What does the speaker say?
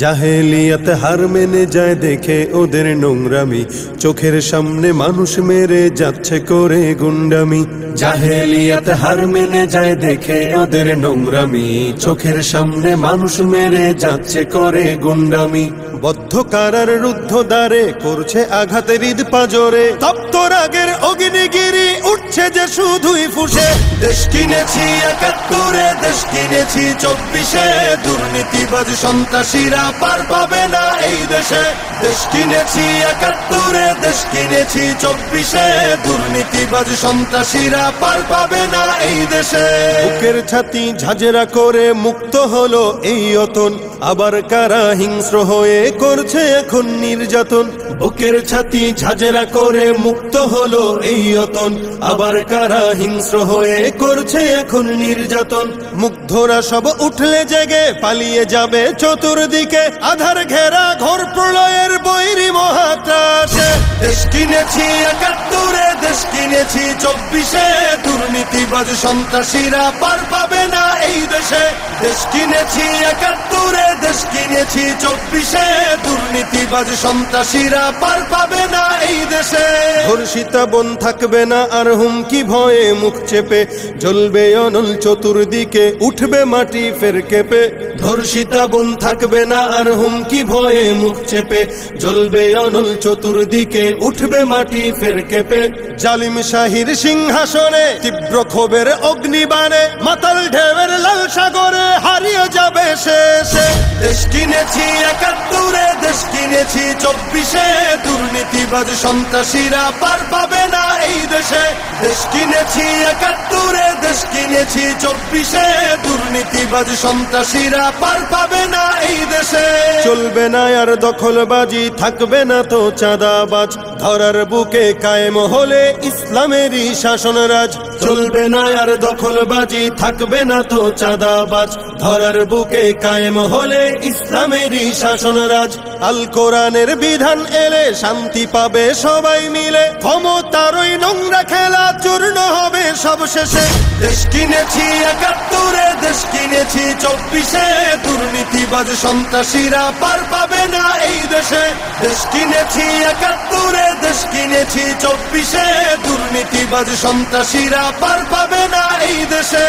জাহেলিয়াত হার মেনে যায় দেখে ওদের নোংরামি, চোখের সামনে মানুষ মেরে যাচ্ছে করে গুন্ডামি। জাহেলিয়াত হার মেনে যায় দেখে ওদের নোংরামি, চোখের সামনে মানুষ মেরে যাচ্ছে করে গুন্ডামি। বদ্ধ কারার রুদ্ধ দ্বারে করছে আঘাতের ঈদ পাজরে, তপ্ত রাগের অগ্নিগিরি উঠছে যে শুধুই ফুসে। দেশ কিনেছি ৭১, দেশ কিনেছি ২৪, দুর্নীতিবাজ সন্ত্রাসীরা পার পাবে না এই দেশে। দেশ কিনেছি ৭১, দেশ কিনেছি ২৪, দুর্নীতিবাজ সন্ত্রাসীরা পার পাবে না এই দেশে। বুকের ছাতি ঝাঁঝরা করে মুক্ত হলো এই অতন, আবার কারা হিংস্র হয়ে করছে এখন নির্যাতন। বুকের ছাতি ঝাঁঝরা করে মুক্ত হলো এই অতন, আবার কারা হিংস্র হয়ে করছে এখন নির্যাতন। মুগ্ধরা সব উঠলে জেগে পালিয়ে যাবে চতুর্দিকে, আধার ঘেরা ঘোর প্রলয়ের বৈরী মহাত্রাসে। দেশ কিনেছি ৭১, দেশ কিনেছি ২৪, দুর্নীতিবাজ সন্ত্রাসীরা পার পাবে না এই দেশে। দেশ কিনেছি ৭১, দেশ কিনেছি ২৪, দুর্নীতিবাজ সন্ত্রাসীরা পার পাবে না এই দেশে। ধর্ষিতা বোন থাকবে না আর হুমকি ভয়ে মুখ চেপে, জ্বলবে অনল চতুর্দিকে উঠবে মাটি ফের কেঁপে। ধর্ষিতা বোন থাকবে না আর হুমকি ভয়ে মুখ চেপে, জ্বলবে অনল চতুর্দিকে উঠবে মাটি ফের কেঁপে। জালিম শাহীর সিংহাসনে তীব্র ক্ষোভের অগ্নিবাণে, মাতাল ঢেউয়ের লাল সাগরে হারিয়ে যাবে শেষে। দেশ কিনেছি ৭১, দেশ কিনেছি ২৪, দুর্নীতিবাজ সন্ত্রাসীরা পার পাবে না এই দেশে। দেশ কিনেছি ৭১, দেশ কিনেছি ২৪, দুর্নীতিবাজ সন্ত্রাসীরা পার পাবে না এই দেশে। চলবে না আর দখলবাজি, থাকবে না তো চাঁদাবাজ, ধরার বুকে কায়েম হলে ইসলামেরই শাসনরাজ। চলবে না আর দখলবাজি, থাকবে না তো চাঁদাবাজ, ধরার বুকে কায়েম হলে ইসলামেরই শাসনরাজ। আল কোরআনের বিধান এলে শান্তি পাবে সবাই মিলে, ক্ষমতার ওই নোংরা খেলা চূর্ণ হবে সব শেষে। দেশ কিনেছি ৭১, দেশ কিনেছি ২৪, দুর্নীতিবাজ সন্ত্রাসীরা পার পাবে না এই দেশে। দেশ কিনেছি ৭১, দেশ কিনেছি ২৪, দুর্নীতিবাজ সন্ত্রাসীরা পার পাবে না এই দেশে।